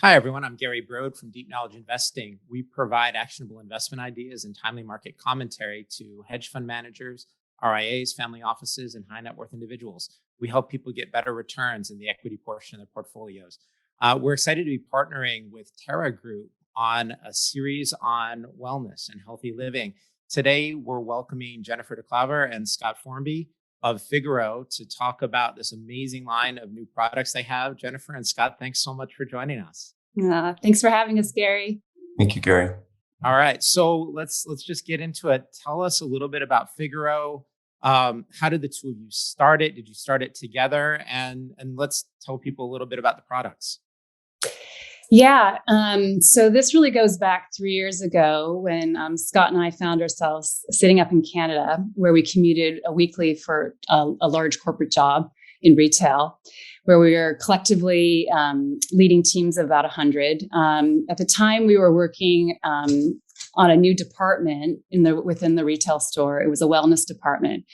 Hi, everyone. I'm Gary Brode from Deep Knowledge Investing. We provide actionable investment ideas and timely market commentary to hedge fund managers, RIAs, family offices, and high net worth individuals. We help people get better returns in the equity portion of their portfolios. We're excited to be partnering with Terra Group on a series on wellness and healthy living. Today, we're welcoming Jennifer de Klaver and Scott Formby of Figaro to talk about this amazing line of new products they have. Jennifer and Scott, thanks so much for joining us. Thanks for having us, Gary. Thank you, Gary. All right, so let's just get into it. Tell us a little bit about Figaro. How did the two of you start it? Did you start it together? And let's tell people a little bit about the products. Yeah. So this really goes back 3 years ago when Scott and I found ourselves sitting up in Canada, where we commuted weekly for a large corporate job in retail, where we were collectively leading teams of about 100. At the time, we were working on a new department within the retail store. It was a wellness department.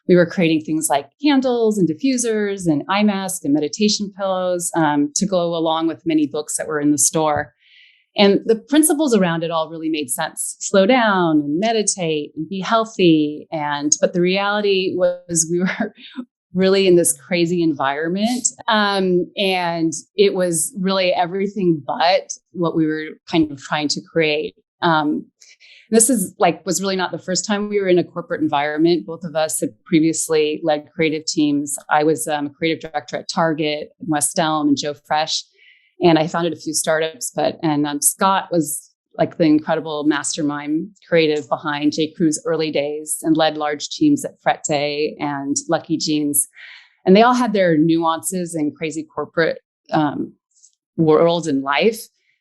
We were creating things like candles and diffusers and eye masks and meditation pillows to go along with many books that were in the store. And the principles around it all really made sense. Slow down and meditate and be healthy. But the reality was we were really in this crazy environment. And it was really everything but what we were kind of trying to create. This was really not the first time we were in a corporate environment. Both of us had previously led creative teams. I was a creative director at Target, West Elm, and Joe Fresh, and I founded a few startups. And Scott was like the incredible mastermind creative behind J. Crew's early days and led large teams at Frette and Lucky Jeans. And they all had their nuances and crazy corporate world and life,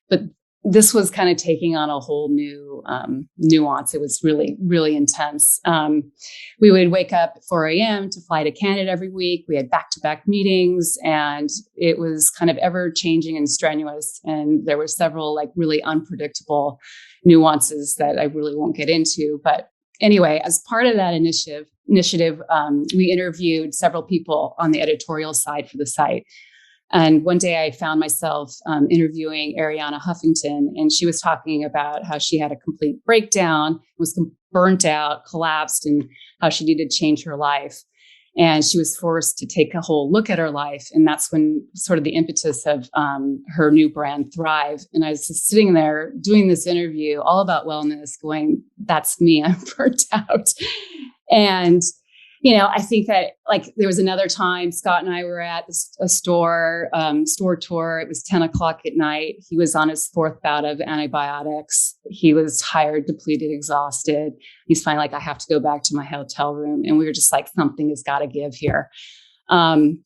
but this was kind of taking on a whole new nuance. It was really, really intense. We would wake up at 4 a.m. to fly to Canada every week. We had back-to-back meetings, and it was kind of ever-changing and strenuous. And there were several really unpredictable nuances that I really won't get into. But anyway, as part of that initiative, we interviewed several people on the editorial side for the site. And one day I found myself interviewing Ariana Huffington, and she was talking about how she had a complete breakdown, was burnt out, collapsed, and how she needed to change her life. And she was forced to take a whole look at her life. And that's when sort of the impetus of her new brand, Thrive. And I was just sitting there doing this interview all about wellness going, that's me, I'm burnt out. And I think that there was another time Scott and I were at a store tour. It was 10 o'clock at night. He was on his fourth bout of antibiotics. He was tired, depleted, exhausted. He's finally I have to go back to my hotel room. And we were just something has got to give here.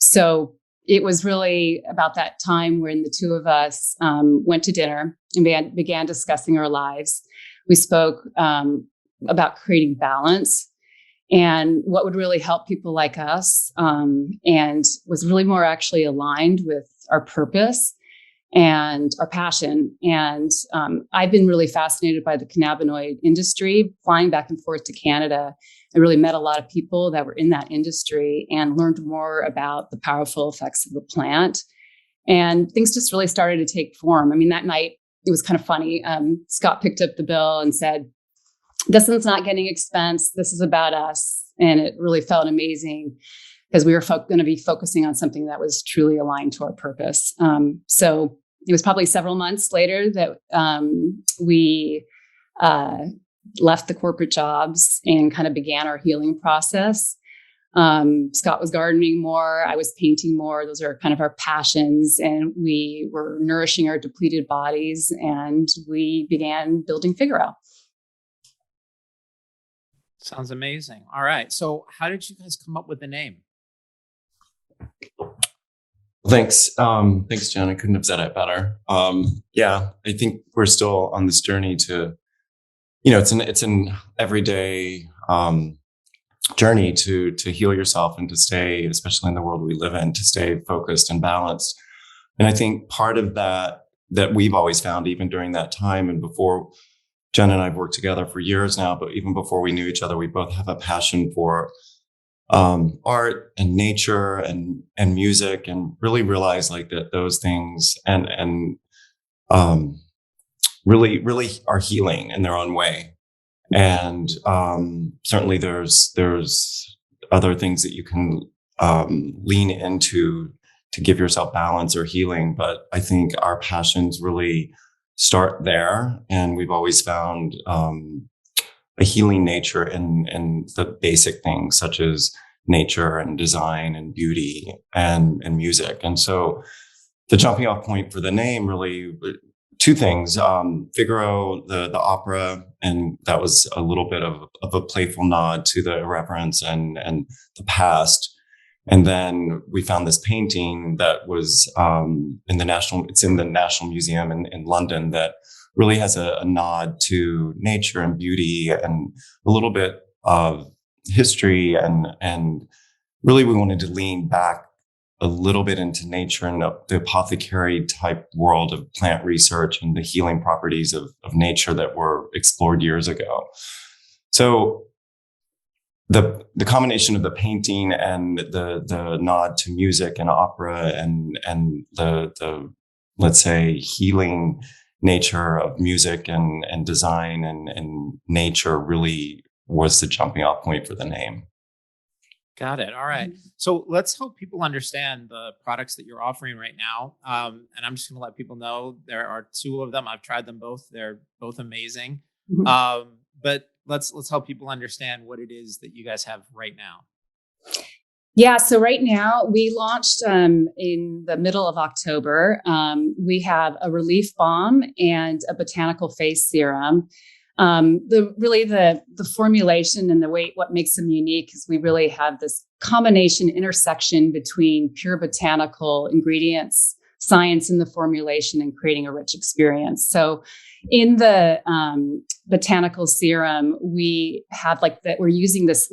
So it was really about that time when the two of us went to dinner and began discussing our lives. We spoke about creating balance and what would really help people like us, and was really more actually aligned with our purpose and our passion. And I've been really fascinated by the cannabinoid industry. Flying back and forth to Canada, I really met a lot of people that were in that industry and learned more about the powerful effects of the plant. And things just really started to take form. I mean, that night, it was kind of funny. Scott picked up the bill and said, "This one's not getting expense. This is about us." And it really felt amazing because we were going to be focusing on something that was truly aligned to our purpose. So it was probably several months later that we left the corporate jobs and kind of began our healing process. Scott was gardening more. I was painting more. Those are kind of our passions. And we were nourishing our depleted bodies, and we began building Figaro. Sounds amazing. All right. So how did you guys come up with the name? Thanks. Thanks, Jen. I couldn't have said it better. Yeah, I think we're still on this journey to, it's an everyday journey to heal yourself and to stay, especially in the world we live in, to stay focused and balanced. And I think part of that we've always found, even during that time and before, Jen and I have worked together for years now, but even before we knew each other, we both have a passion for art and nature and music, and really realize that those things and really, really are healing in their own way. And certainly there's other things that you can lean into to give yourself balance or healing. But I think our passions really start there. And we've always found a healing nature in the basic things such as nature and design and beauty and music. And so the jumping off point for the name really two things. Figaro, the opera, and that was a little bit of a playful nod to the irreverence and the past. And then we found this painting that was it's in the National Museum in London, that really has a nod to nature and beauty and a little bit of history. And really we wanted to lean back a little bit into nature and the apothecary type world of plant research and the healing properties of nature that were explored years ago. So the combination of the painting and the nod to music and opera and the let's say healing nature of music and design and nature really was the jumping off point for the name. Got it. All right. So let's help people understand the products that you're offering right now. And I'm just going to let people know there are two of them. I've tried them both. They're both amazing. But let's help people understand what it is that you guys have right now. Yeah. So right now we launched in the middle of October. We have a relief balm and a botanical face serum. The formulation and what makes them unique is we really have this combination intersection between pure botanical ingredients, science in the formulation, and creating a rich experience. So in the botanical serum, we have we're using this,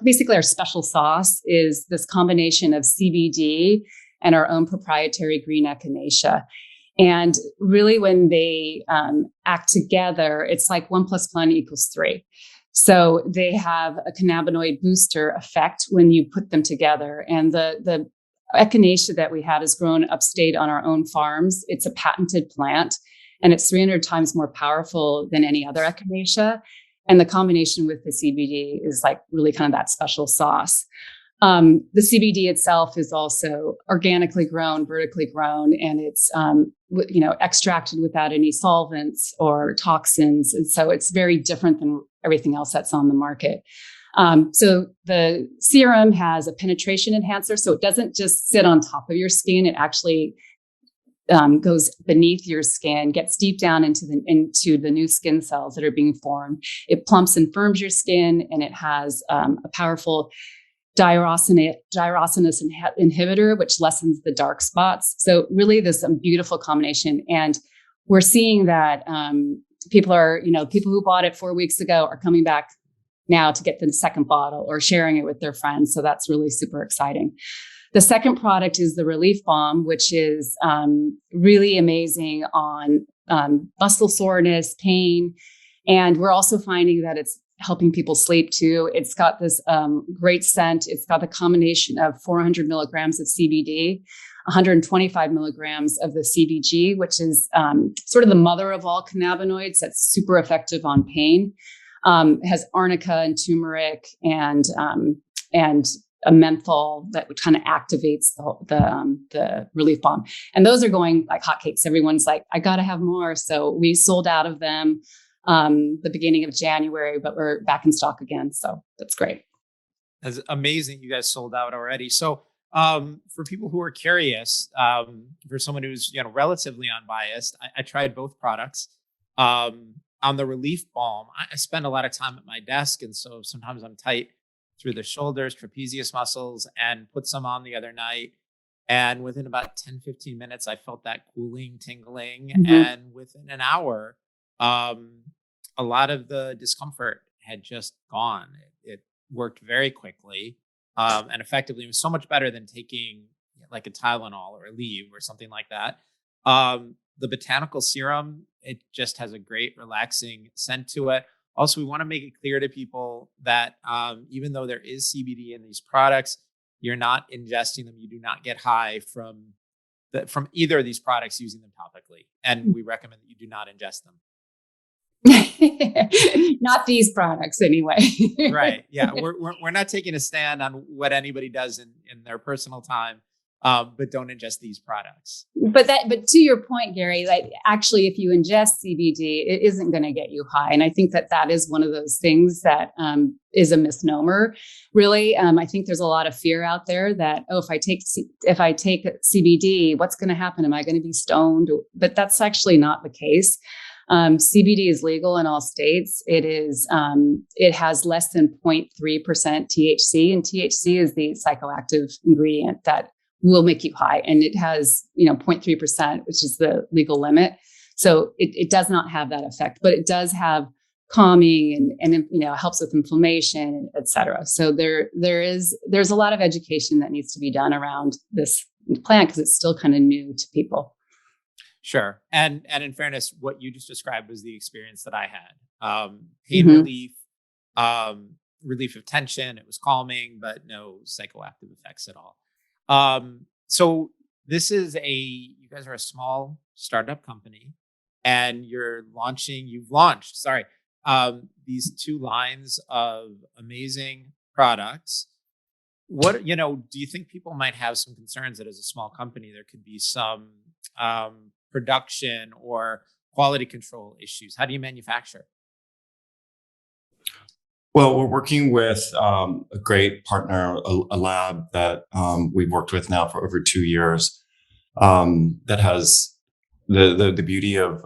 basically our special sauce is this combination of CBD and our own proprietary green echinacea. And really, when they act together, it's like 1 + 1 = 3. So they have a cannabinoid booster effect when you put them together. And the echinacea that we have is grown upstate on our own farms. It's a patented plant, and it's 300 times more powerful than any other echinacea. And the combination with the CBD is really kind of that special sauce. The CBD itself is also organically grown, vertically grown, and it's extracted without any solvents or toxins. And so it's very different than everything else that's on the market. So the serum has a penetration enhancer, so it doesn't just sit on top of your skin. It actually goes beneath your skin, gets deep down into the new skin cells that are being formed. It plumps and firms your skin, and it has a powerful diurosinase inhibitor, which lessens the dark spots. So really this beautiful combination. And we're seeing that people who bought it 4 weeks ago are coming back now to get the second bottle or sharing it with their friends. So that's really super exciting. The second product is the Relief Balm, which is really amazing on muscle soreness, pain. And we're also finding that it's helping people sleep too. It's got this great scent. It's got the combination of 400 milligrams of CBD, 125 milligrams of the CBG, which is sort of the mother of all cannabinoids. That's super effective on pain. It has arnica and turmeric and a menthol that kind of activates the Relief Balm. And those are going like hotcakes. Everyone's like, I got to have more. So we sold out of them the beginning of January, but we're back in stock again. So that's great. That's amazing. You guys sold out already. So for people who are curious, for someone who's relatively unbiased, I tried both products. On the Relief Balm, I spend a lot of time at my desk, and so sometimes I'm tight through the shoulders, trapezius muscles, and put some on the other night. And within about 10, 15 minutes, I felt that cooling, tingling. Mm-hmm. And within an hour, a lot of the discomfort had just gone. It worked very quickly and effectively. It was so much better than taking like a Tylenol or a Aleve or something like that. The botanical serum, it just has a great relaxing scent to it. Also, we want to make it clear to people that even though there is CBD in these products, you're not ingesting them. You do not get high from from either of these products using them topically, and we recommend that you do not ingest them. Not these products anyway. Right. Yeah. We're not taking a stand on what anybody does in their personal time, but don't ingest these products. But to your point, Gary, like actually, if you ingest CBD, it isn't going to get you high. And I think that is one of those things that is a misnomer. Really, I think there's a lot of fear out there that, if I take CBD, what's going to happen? Am I going to be stoned? But that's actually not the case. CBD is legal in all states. It has less than 0.3% THC, and THC is the psychoactive ingredient that will make you high. And it has, 0.3%, which is the legal limit. So it does not have that effect, but it does have calming and helps with inflammation, et cetera. So there's a lot of education that needs to be done around this plant because it's still kind of new to people. Sure. And in fairness, what you just described was the experience that I had. Pain relief, relief of tension. It was calming, but no psychoactive effects at all. So this is you guys are a small startup company and you've launched these 2 lines of amazing products. What, do you think people might have some concerns that as a small company, there could be some, production or quality control issues? How do you manufacture? Well, we're working with a great partner, a lab that we've worked with now for over 2 years. That has the beauty of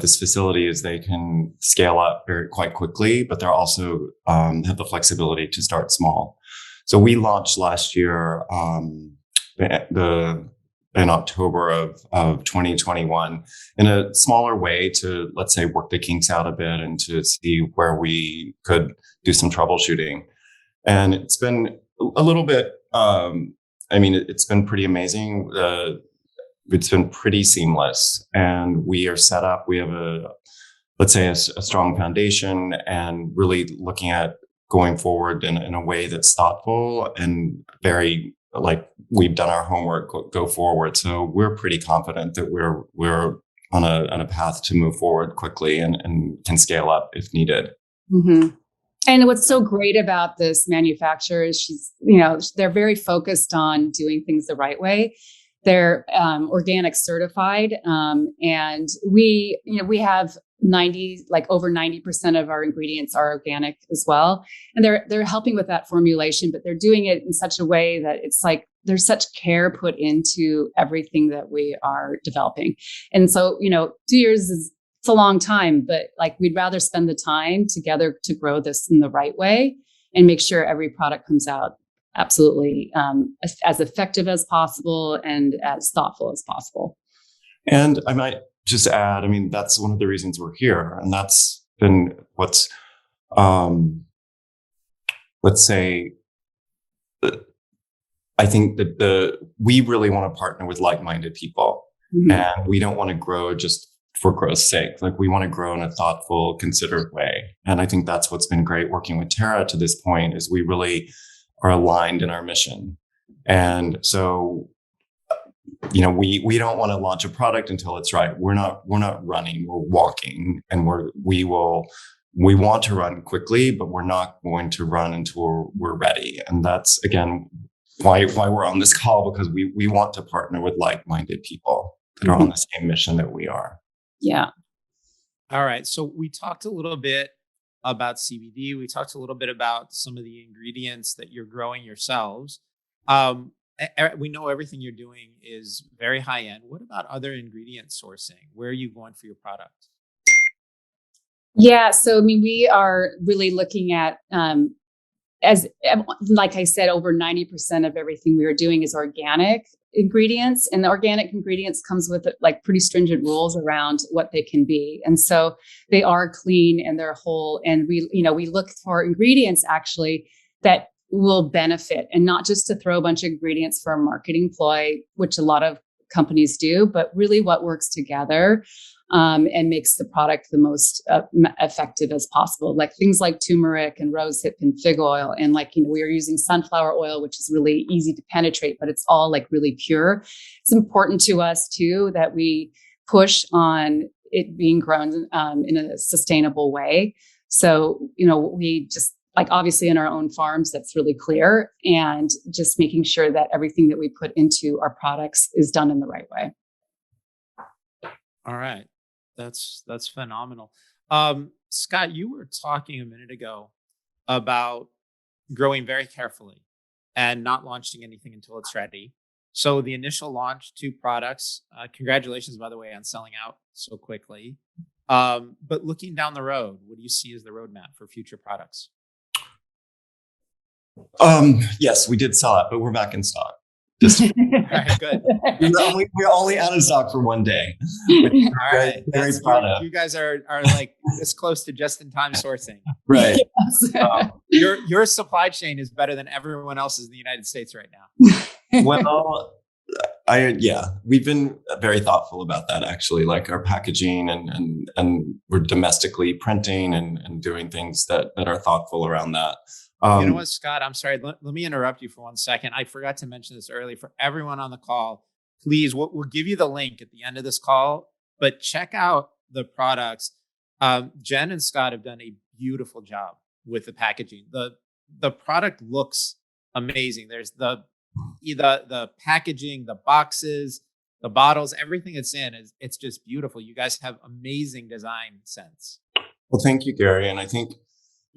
this facility is they can scale up quite quickly, but they're also have the flexibility to start small. So we launched last year in October of 2021 in a smaller way to, let's say, work the kinks out a bit and to see where we could do some troubleshooting. And it's been a little bit, it's been pretty amazing. It's been pretty seamless, and we are set up. We have a strong foundation and really looking at going forward in a way that's thoughtful and very we've done our homework, go forward. So we're pretty confident that we're on a path to move forward quickly and can scale up if needed. Mm-hmm. And what's so great about this manufacturer is they're very focused on doing things the right way. They're organic certified, and we have over 90% of our ingredients are organic as well. And they're helping with that formulation, but they're doing it in such a way that it's like there's such care put into everything that we are developing. And so, 2 years it's a long time, but we'd rather spend the time together to grow this in the right way and make sure every product comes out absolutely as effective as possible and as thoughtful as possible. And I might just add, that's one of the reasons we're here. And that's been what's, let's say, I think that we really want to partner with like-minded people. Mm-hmm. And we don't want to grow just for growth's sake. We want to grow in a thoughtful, considered way. And I think that's what's been great working with Terra to this point is we really are aligned in our mission. And so, we don't want to launch a product until it's right. We're not running, we're walking, and we want to run quickly, but we're not going to run until we're ready. And that's again why we're on this call, because we want to partner with like-minded people that are on the same mission that we are. Yeah. All right. So we talked a little bit about CBD. We talked a little bit about some of the ingredients that you're growing yourselves. We know everything you're doing is very high end. What about other ingredient sourcing? Where are you going for your product? Yeah, so we are really looking at, as like I said, over 90% of everything we are doing is organic ingredients, and the organic ingredients comes with pretty stringent rules around what they can be, and so they are clean and they're whole. And we look for ingredients actually that will benefit, and not just to throw a bunch of ingredients for a marketing ploy, which a lot of companies do, but really what works together and makes the product the most effective as possible. Like things like turmeric and rosehip and fig oil. And we are using sunflower oil, which is really easy to penetrate, but it's all like really pure. It's important to us too that we push on it being grown in a sustainable way. So, we just obviously in our own farms, that's really clear, and just making sure that everything that we put into our products is done in the right way. All right. That's phenomenal. Scott, you were talking a minute ago about growing very carefully and not launching anything until it's ready. So the initial launch, 2 products, congratulations, by the way, on selling out so quickly. But looking down the road, what do you see as the roadmap for future products? Yes, we did sell it, but we're back in stock. Just all right, good. We're only out of stock for one day. All right, very proud of. You guys are like this close to just-in-time sourcing, right? Yes. Your supply chain is better than everyone else's in the United States right now. Well, we've been very thoughtful about that actually, like our packaging and we're domestically printing and doing things that are thoughtful around that. You know what, Scott? I'm sorry. Let me interrupt you for 1 second. I forgot to mention this earlier. For everyone on the call, please, we'll give you the link at the end of this call, but check out the products. Jen and Scott have done a beautiful job with the packaging. The product looks amazing. There's the packaging, the boxes, the bottles, everything it's in it's just beautiful. You guys have amazing design sense. Well, thank you, Gary. And I think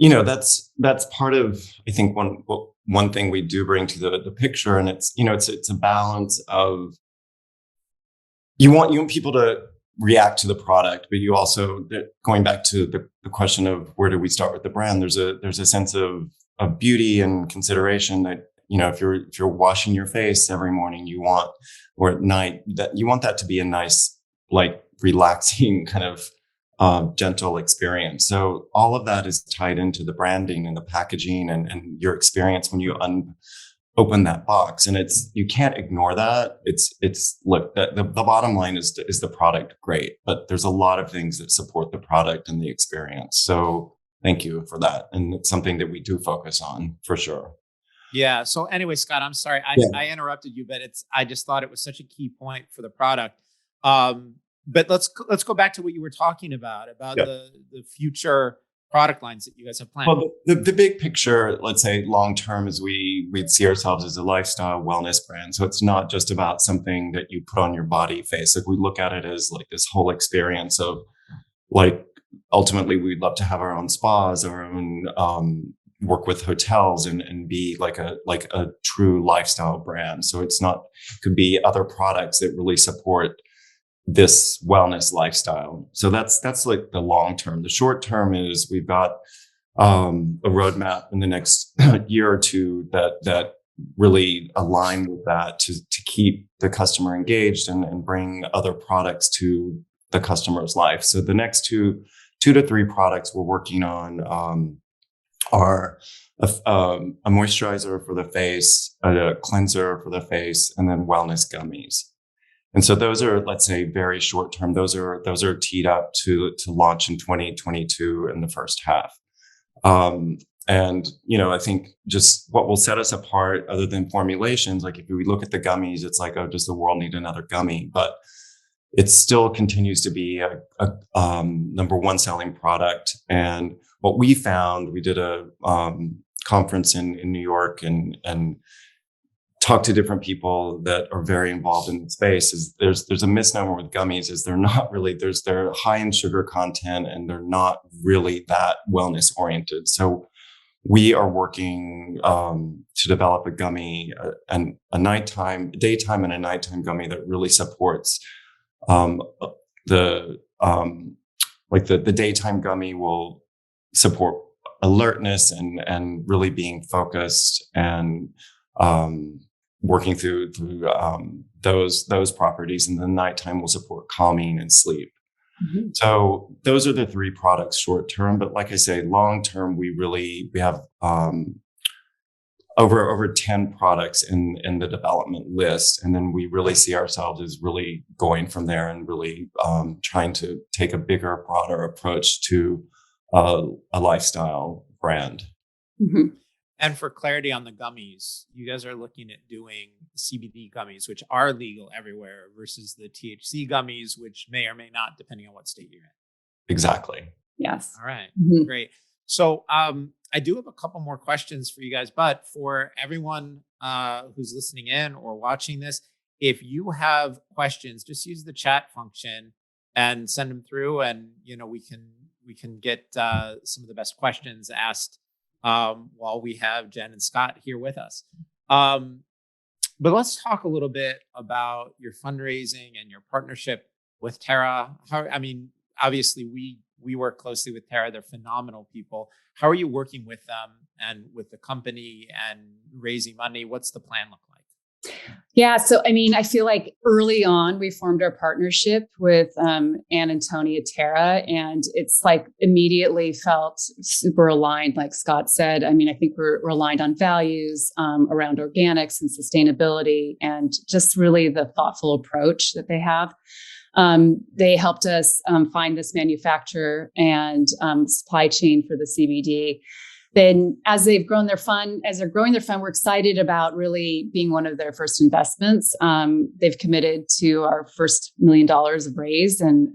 that's part of, I think one thing we do bring to the picture, and it's a balance of you want people to react to the product, but you also, going back to the question of where do we start with the brand, there's a sense of beauty and consideration that, if you're washing your face every morning, or at night, that you want that to be a nice, relaxing kind of gentle experience. So all of that is tied into the branding and the packaging and your experience when you open that box. And you can't ignore that. Look, the bottom line is the product great, but there's a lot of things that support the product and the experience. So thank you for that. And it's something that we do focus on for sure. Yeah. So anyway, Scott, I'm sorry. I interrupted you, but I just thought it was such a key point for the product. But let's go back to what you were talking about the future product lines that you guys have planned. Well, the big picture, let's say long term, is we'd see ourselves as a lifestyle wellness brand. So it's not just about something that you put on your body face. Like we look at it as this whole experience of ultimately we'd love to have our own spas, our own work with hotels and be like a true lifestyle brand. So it could be other products that really support this wellness lifestyle. So that's the long term. The short term is we've got a roadmap in the next year or two that really align with that to keep the customer engaged and bring other products to the customer's life. So the next two to three products we're working on are a moisturizer for the face, a cleanser for the face, and then wellness gummies. And so those are, let's say, very short term. Those are teed up to launch in 2022 in the first half. And I think just what will set us apart, other than formulations, like if we look at the gummies, it's like, oh, does the world need another gummy? But it still continues to be a number one selling product. And what we found, we did a conference in New York and talked to different people that are very involved in the space, is there's a misnomer with gummies, is they're high in sugar content and they're not really that wellness oriented. So we are working to develop a gummy, and daytime and a nighttime gummy that really supports the daytime gummy will support alertness and really being focused and working through those properties, and the nighttime will support calming and sleep. Mm-hmm. So those are the three products short term. But like I say, long term, we have over 10 products in the development list. And then we really see ourselves as really going from there and really trying to take a bigger, broader approach to a lifestyle brand. Mm-hmm. And for clarity on the gummies, you guys are looking at doing CBD gummies, which are legal everywhere, versus the THC gummies, which may or may not, depending on what state you're in. Exactly. Yes. All right. Mm-hmm. Great. So I do have a couple more questions for you guys, but for everyone who's listening in or watching this, if you have questions, just use the chat function and send them through, and we can get some of the best questions asked while we have Jen and Scott here with us. But let's talk a little bit about your fundraising and your partnership with Terra. Obviously we work closely with Terra. They're phenomenal people. How are you working with them and with the company and raising money? What's the plan look like? Yeah. So, I feel like early on, we formed our partnership with Ann and Tony at Terra, and it's like immediately felt super aligned. Like Scott said, I think we're aligned on values around organics and sustainability, and just really the thoughtful approach that they have. They helped us find this manufacturer and supply chain for the CBD. Then as they're growing their fund, we're excited about really being one of their first investments. They've committed to our first $1 million of raise, and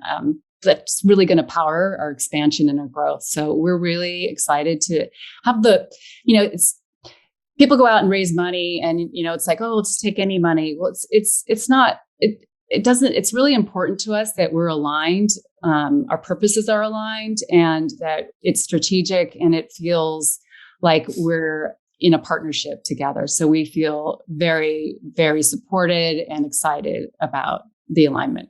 that's really going to power our expansion and our growth. So we're really excited to have people go out and raise money, and it's like, oh, let's take any money. Well, it's not. It's really important to us that we're aligned, our purposes are aligned, and that it's strategic and it feels like we're in a partnership together. So we feel very, very supported and excited about the alignment.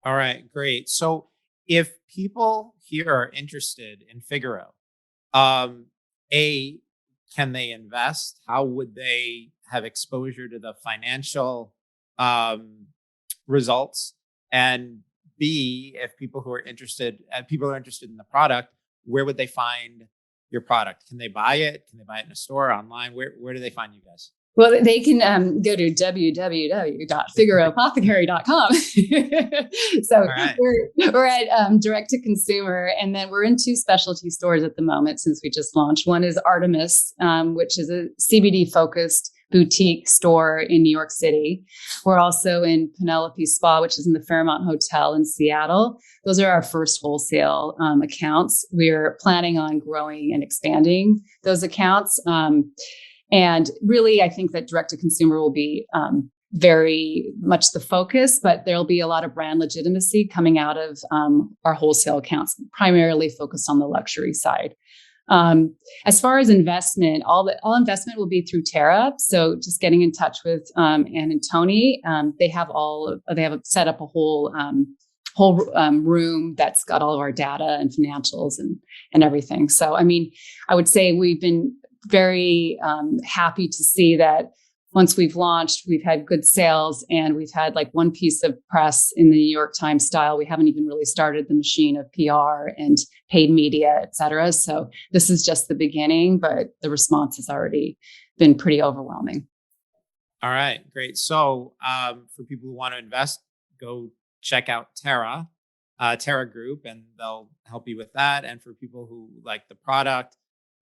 All right, great. So if people here are interested in Figaro, can they invest? How would they have exposure to the financial results? And B, if people are interested in the product, where would they find your product? Can they buy it? Can they buy it in a store, online? Where do they find you guys? Well, they can go to www.figaroapothecary.com. So right. we're at direct to consumer, and then we're in 2 specialty stores at the moment since we just launched. One is Artemis, which is a CBD focused boutique store in New York City. We're also in Penelope Spa, which is in the Fairmont Hotel in Seattle. Those are our first wholesale accounts. We're planning on growing and expanding those accounts. And really, I think that direct to consumer will be very much the focus, but there'll be a lot of brand legitimacy coming out of our wholesale accounts, primarily focused on the luxury side. As far as investment, all investment will be through Terra. So just getting in touch with Ann and Tony. They have set up a whole room that's got all of our data and financials and everything. So I would say we've been very happy to see that once we've launched, we've had good sales, and we've had like one piece of press in the New York Times style. We haven't even really started the machine of PR and paid media, et cetera. So this is just the beginning, but the response has already been pretty overwhelming. All right, great. So for people who want to invest, go check out Terra Group, and they'll help you with that. And for people who like the product,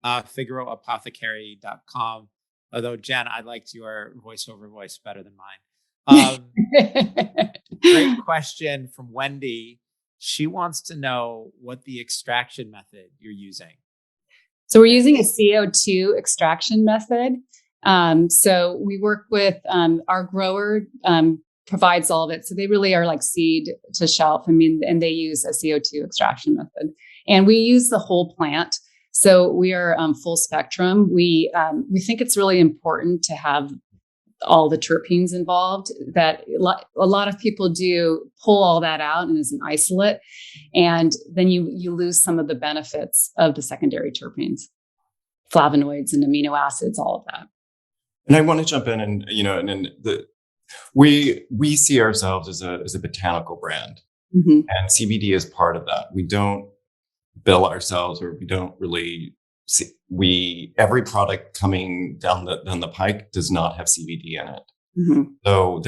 FigaroApothecary.com. Although, Jen, I liked your voiceover voice better than mine. Great question from Wendy. She wants to know what the extraction method you're using. So we're using a CO2 extraction method. So we work with our grower, provides all of it. So they really are like seed to shelf. And they use a CO2 extraction method. And we use the whole plant. So we are full spectrum. We think it's really important to have all the terpenes involved. That a lot of people do pull all that out and as an isolate, and then you lose some of the benefits of the secondary terpenes, flavonoids and amino acids, all of that. And I want to jump in, and we see ourselves as a botanical brand, and CBD is part of that. We don't bill ourselves, or we don't really every product coming down the pike does not have CBD in it. Mm-hmm. So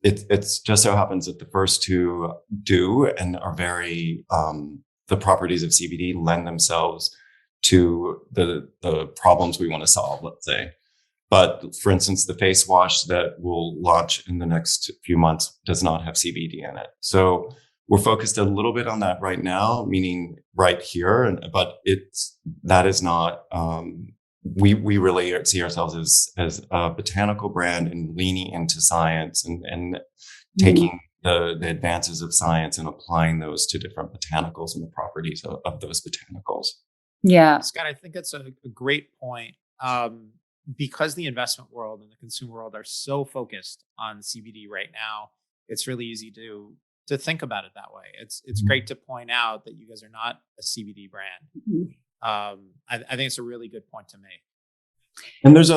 it's just so happens that the first two do and are very, the properties of CBD lend themselves to the problems we want to solve, let's say. But for instance, the face wash that will launch in the next few months does not have CBD in it. So we're focused a little bit on that right now, meaning right here, but that is not, we really see ourselves as a botanical brand and leaning into science and taking the advances of science and applying those to different botanicals and the properties of those botanicals. Yeah. Scott, I think that's a great point. Because the investment world and the consumer world are so focused on CBD right now, it's really easy to think about it that way. It's great to point out that you guys are not a CBD brand. I think it's a really good point to make. And there's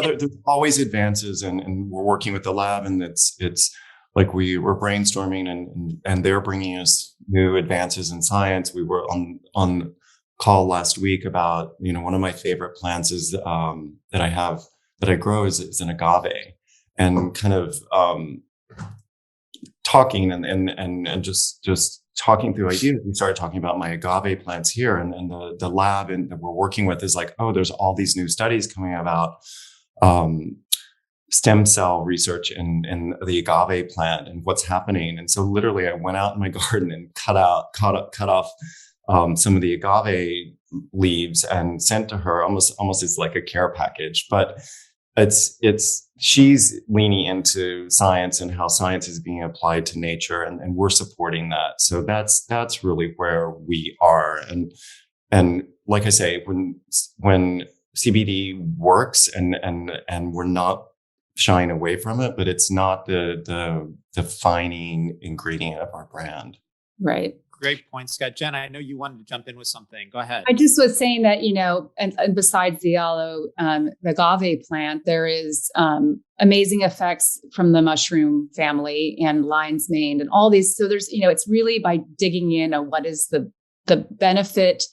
always advances, and we're working with the lab, and it's like we're brainstorming, and they're bringing us new advances in science. We were on call last week about, one of my favorite plants is that I grow is an agave, and kind of talking and just talking through ideas. We started talking about my agave plants here, and the lab that we're working with is like, oh, there's all these new studies coming about stem cell research in the agave plant and what's happening. And so literally I went out in my garden and cut off some of the agave leaves and sent to her almost as like a care package. But she's leaning into science and how science is being applied to nature, and we're supporting that. So that's really where we are. And like I say, when CBD works and we're not shying away from it, but it's not the defining ingredient of our brand. Right. Great point, Scott. Jen, I know you wanted to jump in with something. Go ahead. I just was saying that, and besides the agave plant, there is amazing effects from the mushroom family and lion's mane and all these. So there's, it's really by digging in on what is the benefit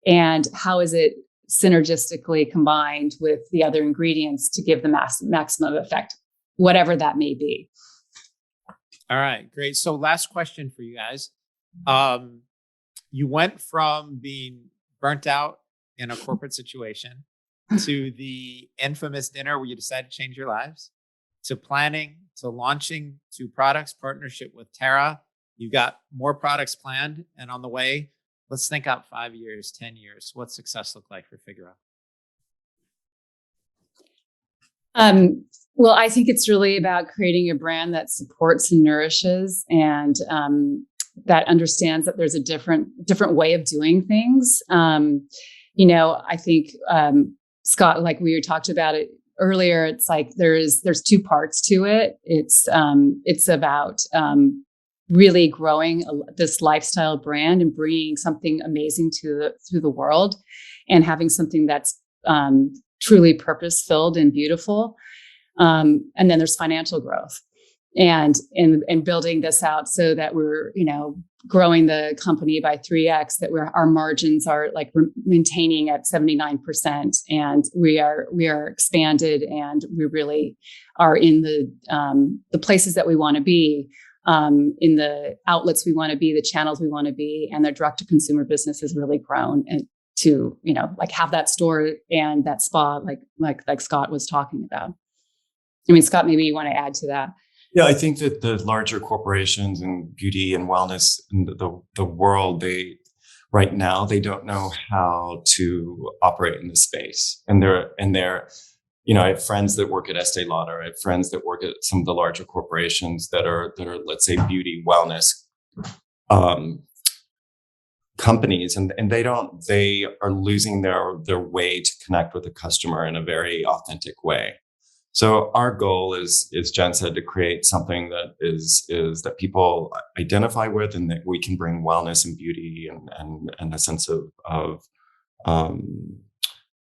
and how is it synergistically combined with the other ingredients to give the maximum effect, whatever that may be. All right, great. So last question for you guys. You went from being burnt out in a corporate situation to the infamous dinner where you decided to change your lives, to planning, to launching 2 products, partnership with Terra. You've got more products planned and on the way. Let's think out 5 years, 10 years. What's success look like for Figaro? Well, I think it's really about creating a brand that supports and nourishes, and that understands that there's a different way of doing things. I think Scott, like we talked about it earlier, it's like there's 2 parts to it. It's about really growing this lifestyle brand and bringing something amazing to the world, and having something that's truly purpose-filled and beautiful. And then there's financial growth. And building this out so that we're, growing the company by 3x, that our margins are like maintaining at 79%, and we are expanded, and we really are in the places that we want to be, in the outlets we want to be, the channels we want to be, and the direct to consumer business has really grown, and to have that store and that spa like Scott was talking about. I mean, Scott, maybe you want to add to that. Yeah, I think that the larger corporations and beauty and wellness in the world, right now they don't know how to operate in this space. And they're I have friends that work at Estee Lauder. I have friends that work at some of the larger corporations that are let's say beauty wellness companies, and they are losing their way to connect with the customer in a very authentic way. So our goal is Jen said, to create something that is that people identify with, and that we can bring wellness and beauty and a sense of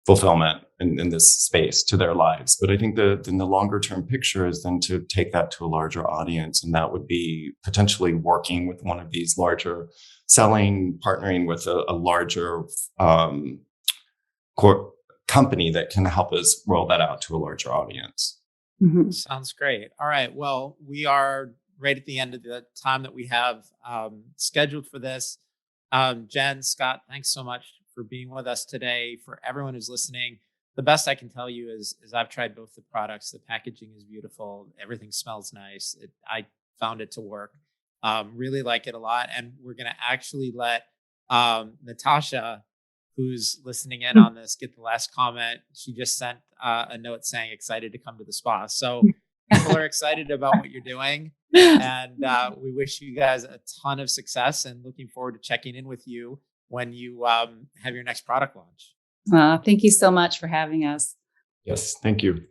fulfillment in this space to their lives. But I think then the longer term picture is then to take that to a larger audience, and that would be potentially working with one of these larger partnering with a larger company that can help us roll that out to a larger audience. Mm-hmm. Sounds great. All right. Well, we are right at the end of the time that we have scheduled for this. Jen, Scott, thanks so much for being with us today. For everyone who's listening, the best I can tell you is I've tried both the products. The packaging is beautiful. Everything smells nice. I found it to work. Really like it a lot. And we're going to actually let Natasha, who's listening in on this, get the last comment. She just sent a note saying excited to come to the spa. So people are excited about what you're doing. And we wish you guys a ton of success and looking forward to checking in with you when you have your next product launch. Thank you so much for having us. Yes, thank you.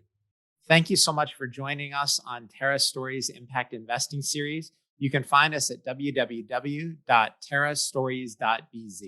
Thank you so much for joining us on Terra Stories Impact Investing Series. You can find us at www.terrastories.bz.